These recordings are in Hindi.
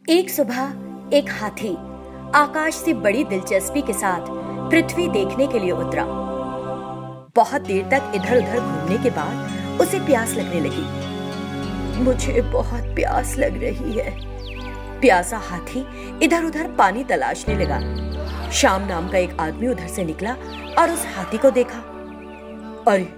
एक सुबह एक हाथी आकाश से बड़ी दिलचस्पी के साथ पृथ्वी देखने के लिए उतरा। बहुत देर तक इधर उधर घूमने के बाद उसे प्यास लगने लगी। मुझे बहुत प्यास लग रही है। प्यासा हाथी इधर उधर पानी तलाशने लगा। श्याम नाम का एक आदमी उधर से निकला और उस हाथी को देखा। अरे,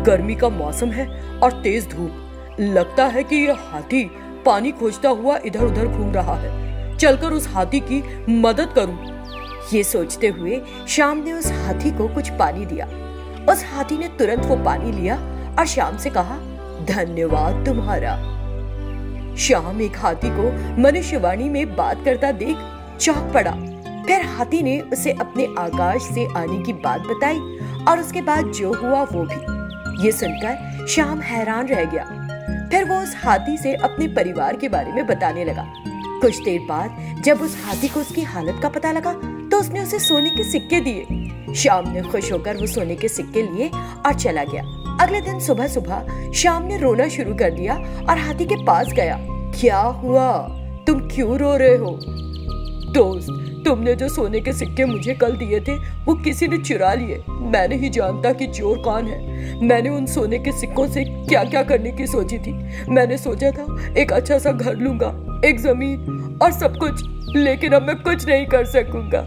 गर्मी का मौसम है और तेज धूप। लगता है कि यह हाथी पानी खोजता हुआ इधर उधर घूम रहा है। चलकर उस हाथी की मदद करूं। ये सोचते हुए श्याम ने उस हाथी को कुछ पानी दिया। उस हाथी ने तुरंत वो पानी लिया और श्याम से कहा, धन्यवाद तुम्हारा। श्याम एक हाथी को मनुष्यवाणी में बात करता देख चौंक पड़ा। फिर हाथी ने उसे अपने आकाश से आने की बात बताई और उसके बाद जो हुआ वो भी। ये सुनकर श्याम हैरान रह गया। फिर वो उस हाथी से अपने परिवार के बारे में बताने लगा। कुछ देर बाद जब उस हाथी को उसकी हालत का पता लगा तो उसने उसे सोने के सिक्के दिए। श्याम ने खुश होकर वो सोने के सिक्के लिए और चला गया। अगले दिन सुबह सुबह श्याम ने रोना शुरू कर दिया और हाथी के पास गया। क्या हुआ? तुम क्यों रो रहे हो? दोस्त, तुमने जो सोने के सिक्के मुझे कल दिए थे वो किसी ने चुरा लिए। मैं नहीं जानता कि चोर कौन है। मैंने उन सोने के सिक्कों से क्या क्या करने की सोची थी। मैंने सोचा था एक अच्छा सा घर लूंगा, एक जमीन और सब कुछ, लेकिन अब मैं कुछ नहीं कर सकूंगा।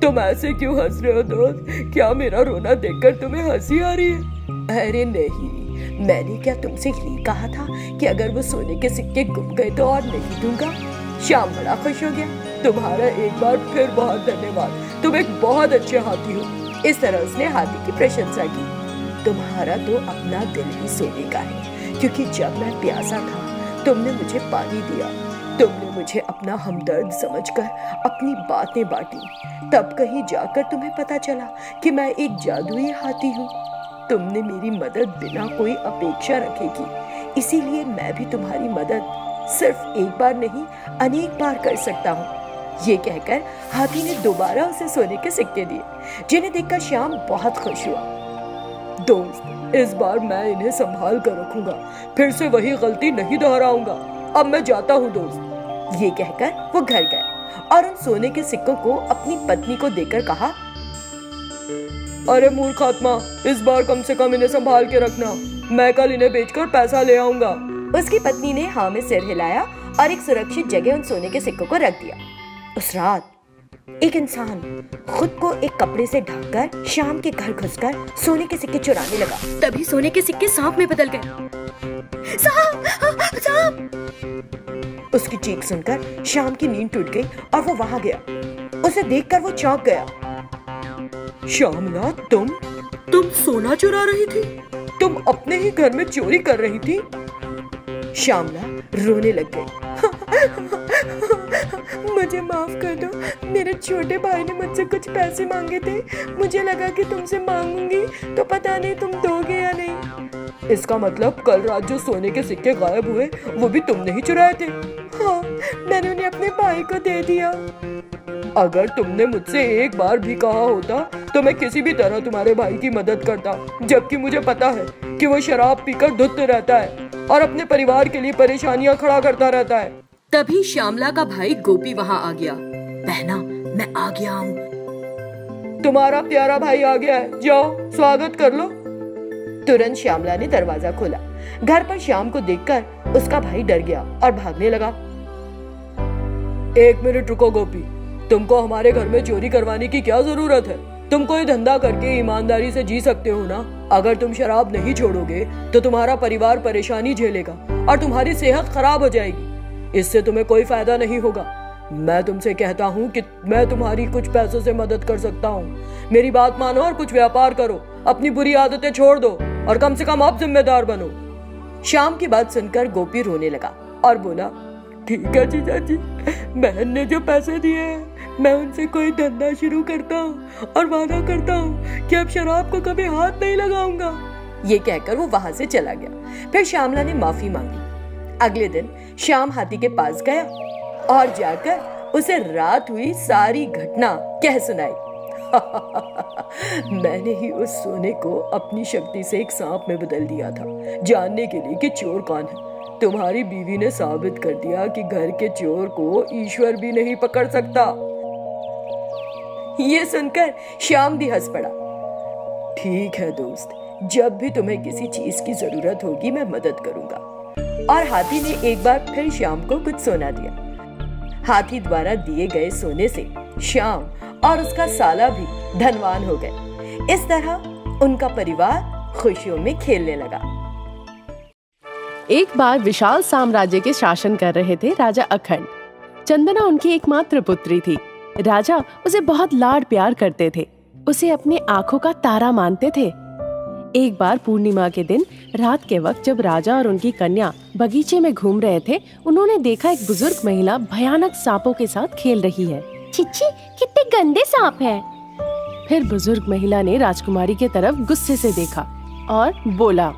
तुम ऐसे क्यों हंस रहे हो दोस्त? क्या मेरा रोना देखकर तुम्हें हंसी आ रही है? अरे नहीं, मैंने क्या तुमसे यही कहा था कि अगर वो सोने के सिक्के गुम गए तो और नहीं दूंगा। श्याम बड़ा खुश हो गया। तुम्हारा एक बार फिर बहुत धन्यवाद। तुम एक बहुत अच्छे हाथी हो। इस तरह उसने हाथी की प्रशंसा की। तुम्हारा तो अपना दिल ही सोने का है, क्योंकि जब मैं प्यासा था तुमने मुझे पानी दिया। तुमने मुझे अपना हमदर्द समझकर अपनी बातें बांटी। तब कहीं जाकर तुम्हें पता चला कि मैं एक जादुई हाथी हूँ। तुमने मेरी मदद बिना कोई अपेक्षा रखे की, इसीलिए मैं भी तुम्हारी मदद सिर्फ एक बार नहीं अनेक बार कर सकता हूँ। ये कहकर हाथी ने दोबारा उसे सोने के सिक्के दिए, जिन्हें देखकर श्याम बहुत खुश हुआ। दोस्त, इस बार मैं इन्हें संभाल कर रखूंगा। फिर से वही गलती नहीं दोहराऊंगा। अब मैं जाता हूँ दोस्त। ये कहकर वो घर गए और उन सोने के सिक्कों को अपनी पत्नी को देकर कहा, अरे मूर्खात्मा, इस बार कम से कम इन्हें संभाल के रखना। मैं कल इन्हें बेचकर पैसा ले आऊंगा। उसकी पत्नी ने हाँ में सिर हिलाया और एक सुरक्षित जगह उन सोने के सिक्कों को रख दिया। उस रात एक इंसान खुद को एक कपड़े से ढककर श्याम के घर घुसकर सोने के सिक्के चुराने लगा। तभी सोने के सिक्के सांप में बदल गए। सांप! सांप! उसकी चीख सुनकर श्याम की नींद टूट गई और वो वहां गया। उसे देखकर वो चौंक गया। श्यामला, तुम सोना चुरा रही थी? तुम अपने ही घर में चोरी कर रही थी? श्यामला रोने लग गई। मुझे माफ कर दो। मेरे छोटे भाई ने मुझसे कुछ पैसे मांगे थे। मुझे लगा कि तुमसे मांगूंगी तो पता नहीं तुम दोगे या नहीं। इसका मतलब कल रात जो सोने के सिक्के गायब हुए वो भी तुमने ही चुराए थे? हाँ, मैंने उन्हें अपने भाई को दे दिया। अगर तुमने मुझसे एक बार भी कहा होता तो मैं किसी भी तरह तुम्हारे भाई की मदद करता, जबकि मुझे पता है कि वो शराब पीकर धुत रहता है और अपने परिवार के लिए परेशानियां खड़ा करता रहता है। तभी श्यामला का भाई गोपी वहां आ गया। बहना, मैं आ गया हूँ। तुम्हारा प्यारा भाई आ गया है, जाओ स्वागत कर लो। तुरंत श्यामला ने दरवाजा खोला। घर पर श्याम को देखकर उसका भाई डर गया और भागने लगा। एक मिनट रुको गोपी, तुमको हमारे घर में चोरी करवाने की क्या जरूरत है? तुम कोई धंधा करके ईमानदारी से जी सकते हो ना। अगर तुम शराब नहीं छोड़ोगे तो तुम्हारा परिवार परेशानी झेलेगा और तुम्हारी सेहत खराब हो जाएगी। इससे तुम्हें कोई फायदा नहीं होगा। मैं तुमसे कहता हूँ कि मैं तुम्हारी कुछ पैसों से मदद कर सकता हूँ। मेरी बात मानो और कुछ व्यापार करो। अपनी बुरी आदतें छोड़ दो और कम से कम आप जिम्मेदार बनो। श्याम की बात सुनकर गोपी रोने लगा और बोला, ठीक है जीजा जी, बहन ने जो पैसे दिए हैं मैं उनसे कोई धंधा शुरू करता हूँ और वादा करता हूँ कि अब शराब को कभी हाथ नहीं लगाऊंगा। ये कहकर वो वहां से चला गया। फिर श्यामला ने माफी मांगी। अगले दिन श्याम हाथी के पास गया और जाकर उसे रात हुई सारी घटना कह सुनाई। मैंने ही उस सोने को अपनी शक्ति से एक सांप में बदल दिया था, जानने के लिए कि चोर कौन है। तुम्हारी बीवी ने साबित कर दिया कि घर के चोर को ईश्वर भी नहीं पकड़ सकता। ये सुनकर श्याम भी हंस पड़ा। ठीक है दोस्त, जब भी तुम्हें किसी चीज की जरूरत होगी मैं मदद करूंगा। और हाथी ने एक बार फिर श्याम को कुछ सोना दिया। हाथी द्वारा दिए गए सोने से श्याम और उसका साला भी धनवान हो गए। इस तरह उनका परिवार खुशियों में खेलने लगा। एक बार विशाल साम्राज्य के शासन कर रहे थे राजा अखंड। चंदना उनकी एकमात्र पुत्री थी। राजा उसे बहुत लाड प्यार करते थे, उसे अपनी आंखों का तारा मानते थे। एक बार पूर्णिमा के दिन रात के वक्त जब राजा और उनकी कन्या बगीचे में घूम रहे थे, उन्होंने देखा एक बुजुर्ग महिला भयानक सांपों के साथ खेल रही है। छिछी, कितने गंदे सांप हैं। फिर बुजुर्ग महिला ने राजकुमारी के तरफ गुस्से से देखा और बोला,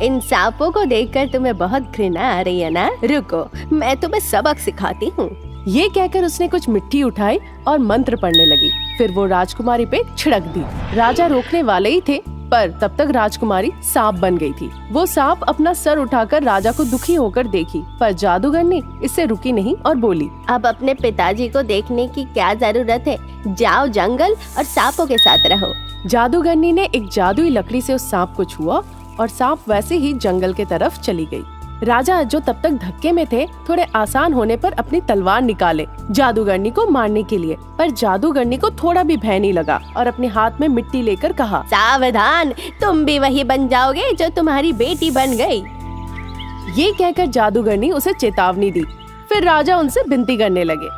इन सांपों को देखकर तुम्हें बहुत घृणा आ रही है ना? रुको, मैं तुम्हें सबक सिखाती हूँ। ये कहकर उसने कुछ मिट्टी उठाई और मंत्र पढ़ने लगी। फिर वो राजकुमारी पे छिड़क दी। राजा रोकने वाले ही थे, पर तब तक राजकुमारी सांप बन गई थी। वो सांप अपना सर उठाकर राजा को दुखी होकर देखी, पर जादूगरनी इससे रुकी नहीं और बोली, अब अपने पिताजी को देखने की क्या जरूरत है, जाओ जंगल और सांपों के साथ रहो। जादूगरनी ने एक जादुई लकड़ी से उस सांप को छुआ और सांप वैसे ही जंगल के तरफ चली गई। राजा जो तब तक धक्के में थे, थोड़े आसान होने पर अपनी तलवार निकाले जादूगरनी को मारने के लिए, पर जादूगरनी को थोड़ा भी भय नहीं लगा और अपने हाथ में मिट्टी लेकर कहा, सावधान, तुम भी वही बन जाओगे जो तुम्हारी बेटी बन गई। ये कहकर जादूगरनी उसे चेतावनी दी। फिर राजा उनसे विनती करने लगे,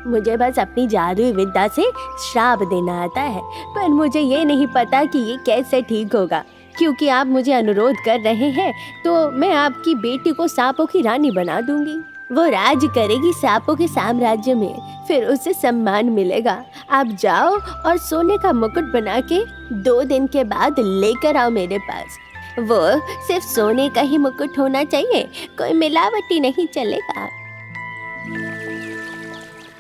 मुझे बस अपनी जादुई विद्या से श्राप देना आता है, पर मुझे ये नहीं पता कि ये कैसे ठीक होगा। क्योंकि आप मुझे अनुरोध कर रहे हैं, तो मैं आपकी बेटी को सांपों की रानी बना दूंगी। वो राज करेगी सांपों के साम्राज्य में, फिर उसे सम्मान मिलेगा। आप जाओ और सोने का मुकुट बना के 2 दिन के बाद लेकर आओ मेरे पास। वो सिर्फ सोने का ही मुकुट होना चाहिए, कोई मिलावटी नहीं चलेगा।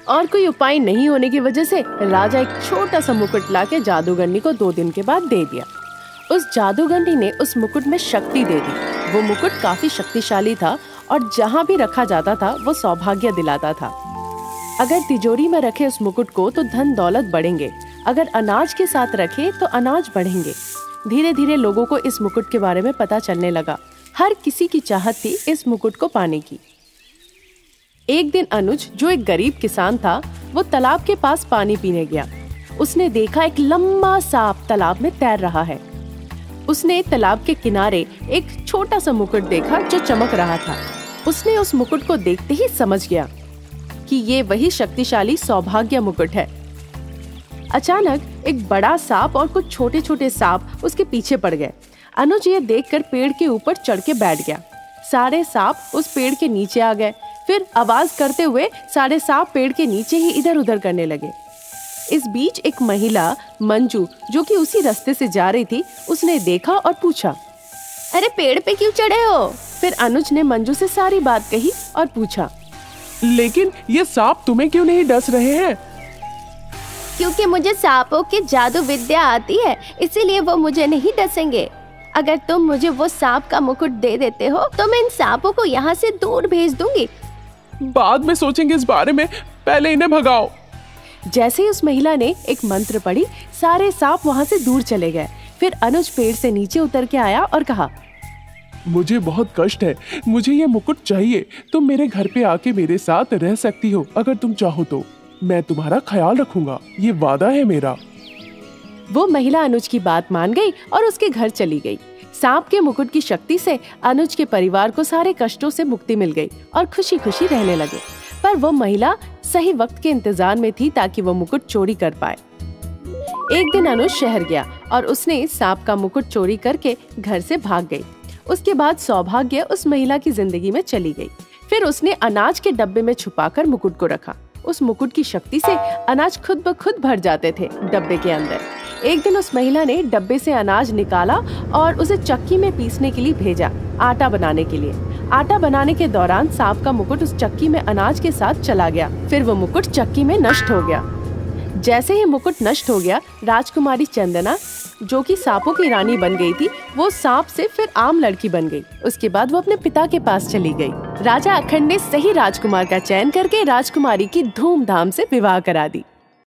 और कोई उपाय नहीं होने की वजह से राजा एक छोटा सा मुकुट लाके जादूगरनी को 2 दिन के बाद दे दिया। उस जादूगरनी ने उस मुकुट में शक्ति दे दी। वो मुकुट काफी शक्तिशाली था और जहाँ भी रखा जाता था वो सौभाग्य दिलाता था। अगर तिजोरी में रखे उस मुकुट को तो धन दौलत बढ़ेंगे, अगर अनाज के साथ रखे तो अनाज बढ़ेंगे। धीरे धीरे लोगों को इस मुकुट के बारे में पता चलने लगा। हर किसी की चाहत थी इस मुकुट को पाने की। एक दिन अनुज, जो एक गरीब किसान था, वो तालाब के पास पानी पीने गया। उसने देखा एक लंबा सांप तालाब में तैर रहा है। उसने तालाब के किनारे एक छोटा सा मुकुट देखा जो चमक रहा था। उसने उस मुकुट को देखते ही समझ गया कि ये वही शक्तिशाली सौभाग्य मुकुट है। अचानक एक बड़ा सांप और कुछ छोटे छोटे सांप उसके पीछे पड़ गए। अनुज ये देखकर पेड़ के ऊपर चढ़ के बैठ गया। सारे सांप उस पेड़ के नीचे आ गए। फिर आवाज करते हुए सारे सांप पेड़ के नीचे ही इधर उधर करने लगे। इस बीच एक महिला मंजू, जो कि उसी रास्ते से जा रही थी, उसने देखा और पूछा, अरे पेड़ पे क्यों चढ़े हो? फिर अनुज ने मंजू से सारी बात कही और पूछा, लेकिन ये सांप तुम्हें क्यों नहीं डस रहे हैं? क्योंकि मुझे सांपों की जादू विद्या आती है, इसीलिए वो मुझे नहीं डसेंगे। अगर तुम मुझे वो सांप का मुकुट दे देते हो तो मैं इन सांपों को यहाँ से दूर भेज दूंगी। बाद में सोचेंगे इस बारे में, पहले इन्हें भगाओ। जैसे ही उस महिला ने एक मंत्र पढ़ी, सारे सांप वहाँ से दूर चले गए। फिर अनुज पेड़ से नीचे उतर के आया और कहा, मुझे बहुत कष्ट है, मुझे ये मुकुट चाहिए। तुम मेरे घर पे आके मेरे साथ रह सकती हो अगर तुम चाहो तो। मैं तुम्हारा ख्याल रखूंगा, ये वादा है मेरा। वो महिला अनुज की बात मान गई और उसके घर चली गई। सांप के मुकुट की शक्ति से अनुज के परिवार को सारे कष्टों से मुक्ति मिल गई और खुशी खुशी रहने लगे। पर वो महिला सही वक्त के इंतजार में थी ताकि वो मुकुट चोरी कर पाए। एक दिन अनुज शहर गया और उसने सांप का मुकुट चोरी करके घर से भाग गई। उसके बाद सौभाग्य उस महिला की जिंदगी में चली गई। फिर उसने अनाज के डब्बे में छुपाकर मुकुट को रखा। उस मुकुट की शक्ति से अनाज खुद ब खुद भर जाते थे डब्बे के अंदर। एक दिन उस महिला ने डब्बे से अनाज निकाला और उसे चक्की में पीसने के लिए भेजा, आटा बनाने के लिए। आटा बनाने के दौरान सांप का मुकुट उस चक्की में अनाज के साथ चला गया। फिर वो मुकुट चक्की में नष्ट हो गया। जैसे ही मुकुट नष्ट हो गया, राजकुमारी चंदना जो कि सांपों की रानी बन गई थी, वो सांप से फिर आम लड़की बन गई। उसके बाद वो अपने पिता के पास चली गई। राजा अखंड ने सही राजकुमार का चयन करके राजकुमारी की धूमधाम से विवाह करा दी।